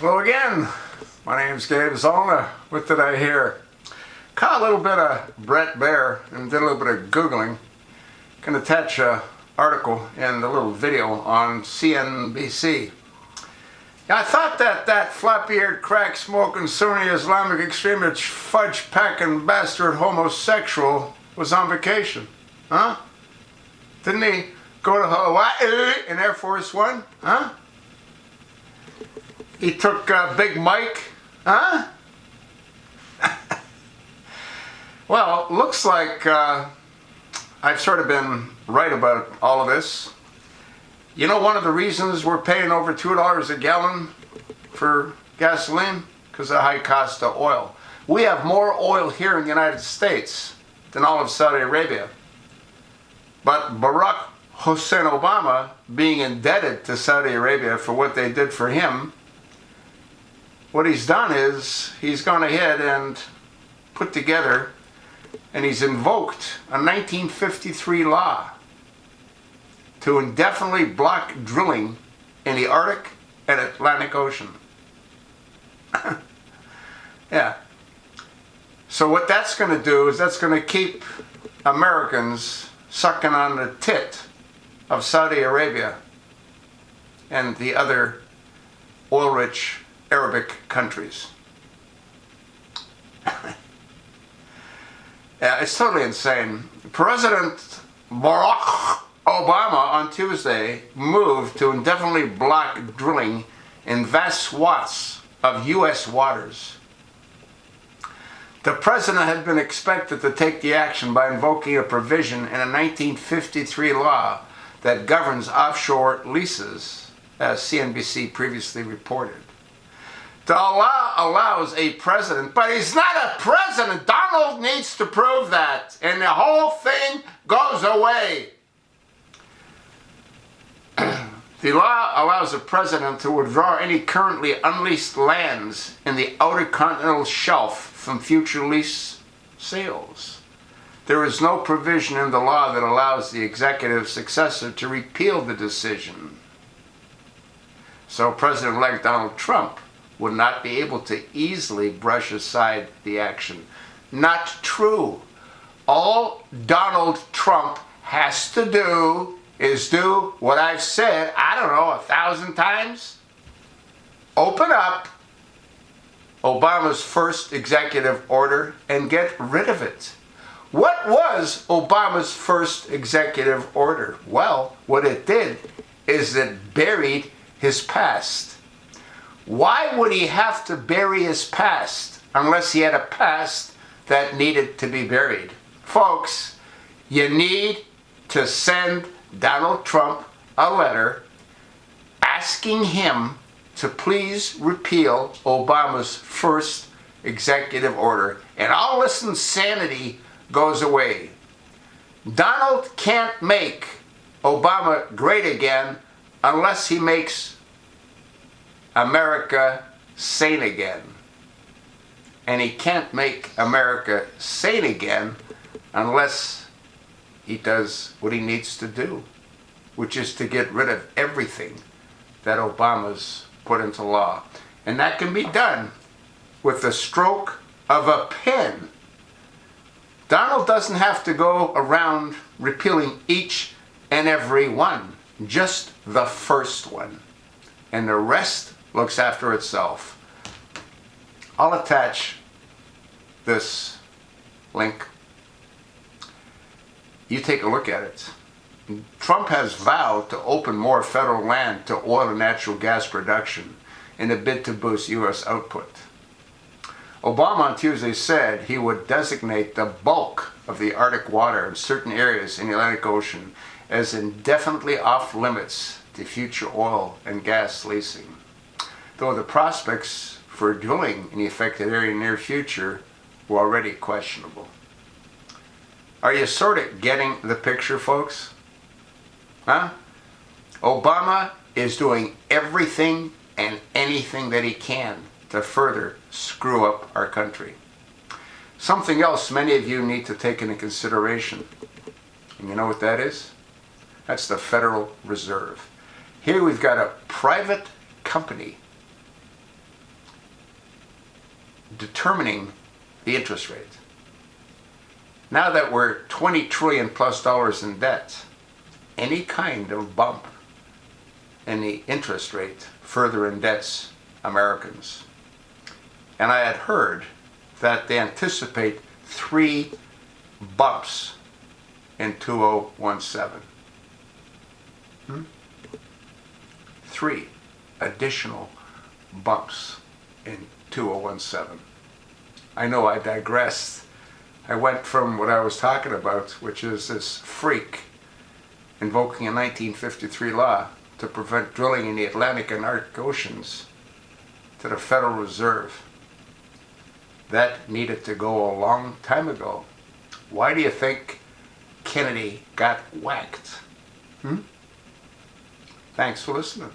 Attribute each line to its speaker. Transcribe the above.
Speaker 1: Hello again. My name's Gabe Zollner. What did I hear? Caught a little bit of Brett Baer and did a little bit of Googling. Can attach an article and a little video on CNBC. I thought that floppy-eared, crack-smoking, Sunni Islamic extremist, fudge-packing bastard homosexual was on vacation. Huh? Didn't he go to Hawaii in Air Force One? Huh? He took Big Mike? Huh? Well, looks like I've sort of been right about all of this. You know one of the reasons we're paying over $2 a gallon for gasoline? Because of the high cost of oil. We have more oil here in the United States than all of Saudi Arabia. But Barack Hussein Obama, being indebted to Saudi Arabia for what they did for him, what he's done is he's gone ahead and put together and he's invoked a 1953 law to indefinitely block drilling in the Arctic and Atlantic Ocean. Yeah. So what that's going to do is that's going to keep Americans sucking on the tit of Saudi Arabia and the other oil-rich Arabic countries. Yeah, it's totally insane. President Barack Obama on Tuesday moved to indefinitely block drilling in vast swaths of U.S. waters. The president had been expected to take the action by invoking a provision in a 1953 law that governs offshore leases, as CNBC previously reported. The law allows a president, but he's not a president. Donald needs to prove that, and the whole thing goes away. The law allows a president to withdraw any currently unleased lands in the outer continental shelf from future lease sales. There is no provision in the law that allows the executive successor to repeal the decision. So President-elect Donald Trump would not be able to easily brush aside the action. Not true. All Donald Trump has to do is do what I've said, I don't know, 1,000 times. Open up Obama's first executive order and get rid of it. What was Obama's first executive order? Well, what it did is it buried his past. Why would he have to bury his past unless he had a past that needed to be buried? Folks, you need to send Donald Trump a letter asking him to please repeal Obama's first executive order, and all this insanity goes away. Donald can't make Obama great again unless he makes America sane again. And he can't make America sane again unless he does what he needs to do, which is to get rid of everything that Obama's put into law. And that can be done with the stroke of a pen. Donald doesn't have to go around repealing each and every one, just the first one. And the rest looks after itself. I'll attach this link. You take a look at it. Trump has vowed to open more federal land to oil and natural gas production in a bid to boost U.S. output. Obama on Tuesday said he would designate the bulk of the Arctic water in certain areas in the Atlantic Ocean as indefinitely off limits to future oil and gas leasing, though the prospects for drilling in the affected area in the near future were already questionable. Are you sort of getting the picture, folks? Huh? Obama is doing everything and anything that he can to further screw up our country. Something else many of you need to take into consideration. And you know what that is? That's the Federal Reserve. Here we've got a private company determining the interest rate. Now that we're $20 trillion plus in debt, any kind of bump in the interest rate further indebts Americans. And I had heard that they anticipate 3 bumps in 2017. 3 additional bumps in 2017. I know I digressed. I went from what I was talking about, which is this freak invoking a 1953 law to prevent drilling in the Atlantic and Arctic Oceans, to the Federal Reserve. That needed to go a long time ago. Why do you think Kennedy got whacked? Thanks for listening.